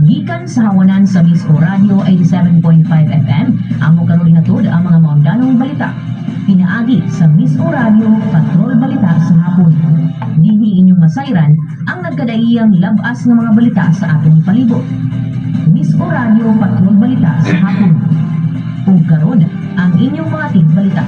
Gikan sa hawanan sa Misco Radio 87.5 FM, amo karon hinatod ang mga maundanong balita. Pinaagi sa Misco Radio Patrol Balita sa hapon. Dinhi inyong masayran ang nagkadaiyang labas ng mga balita sa atong palibot. Misco Radio Patrol Balita sa hapon. Ug karon ang inyong mga balita.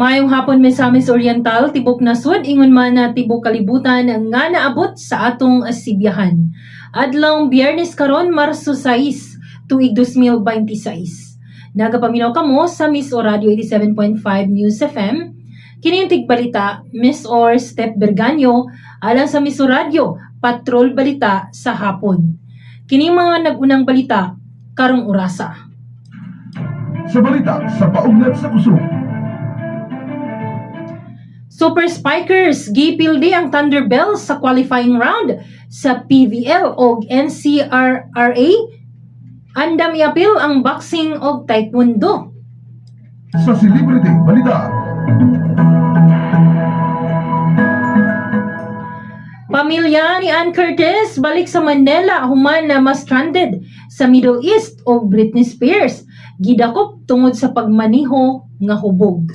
Mayong hapon Misamis Oriental, tibok nasud ingon man na tibok kalibutan nga naabot sa atong sibiyahan. Adlong Biyernes karon Marso 6, tuig 2026. Nagapaminaw kamo sa Miss O Radio 87.5 News FM. Kini tigbalita Miss Or Step Berganyo alang sa Miss O Radio Patrol Balita sa hapon. Kini mga nagunang balita karong orasa. Sa balita sa paugnat sa kusog. Super Spikers gipildi ang Thunderbells sa qualifying round sa PVL o NCRRA. Andam iapil ang boxing o taekwondo. Sa Celebrity Balita. Pamilya ni Ann Curtis balik sa Manila human na ma-stranded sa Middle East o Britney Spears. Gidakop tungod sa pagmaniho nga hubog.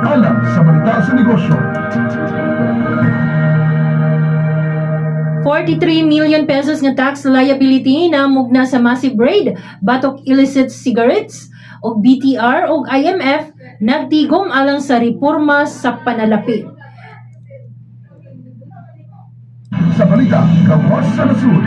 Alam sa balita sa negosyo. 43 million pesos nga tax liability na mugna sa massive raid batok illicit cigarettes o BTR o IMF nagtigom alang sa reforma sa panalapi. Sa balita kawas sa nasud.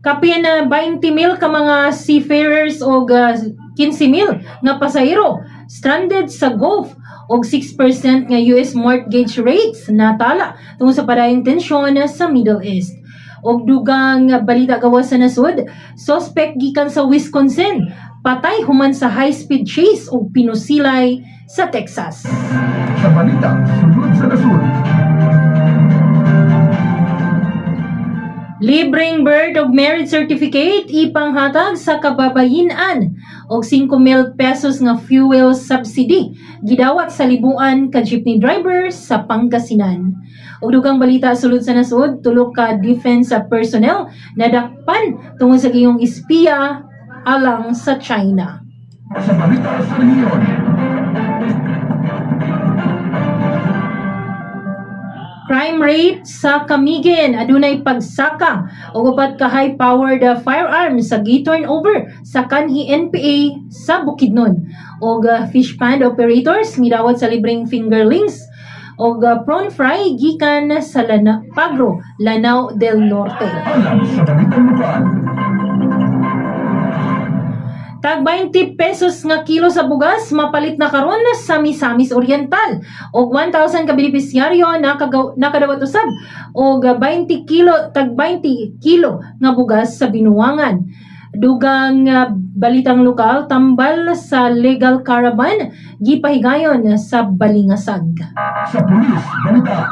Kapin na 20,000 ka mga seafarers o 15,000 nga pasahero stranded sa Gulf og 6% nga US mortgage rates natala tungod sa padayong tensyon sa Middle East. Og dugang balita gawas sa nasud, suspect gikan sa Wisconsin patay human sa high-speed chase og pinusilay sa Texas. Sa balita sunod sa nasud. Libreng birth of marriage certificate ipanghatag sa kababayin-an og 5,000 pesos nga fuel subsidy gidawat sa libuan ka jeepney driver sa Pangasinan. Og dugang balita sulod sa nasud, tulo ka defense personnel nadakpan tungod sa giyong espiya alang sa China. Sa balita sa rehiyon. Crime rate sa Camiguin adunay pagsaka og upat ka high-powered firearms sa gi-turnover sa kanhi NPA sa Bukidnon. Og fish pond operators midawat sa libreng fingerlings og prawn fry gikan sa Pagro, Lanao del Norte. Alam sa balitang lokal. Tag 20 pesos nga kilo sa bugas mapalit na karon sa Misamis Oriental og 1,000 ka benepisyaryo nakadawat usab og 20 kilo nga bugas sa Binuangan. Dugang balitang lokal tambal sa legal caravan gipahigayon sa Balingasag. Sa pulis balita.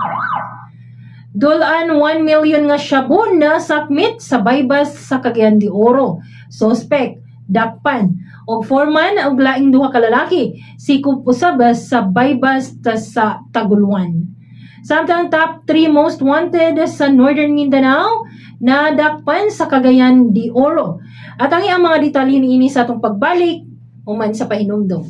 Dulan 1 million nga shabu na sakmit sa baybas sa Cagayan de Oro. Suspect dakpan og foreman og laing duha ka lalaki sikup usab sa baybas sa Taguluan. Samtang top 3 most wanted sa Northern Mindanao na dakpan sa Cagayan de Oro. At ang mga detalye niini sa atong pagbalik human sa pahinumdom.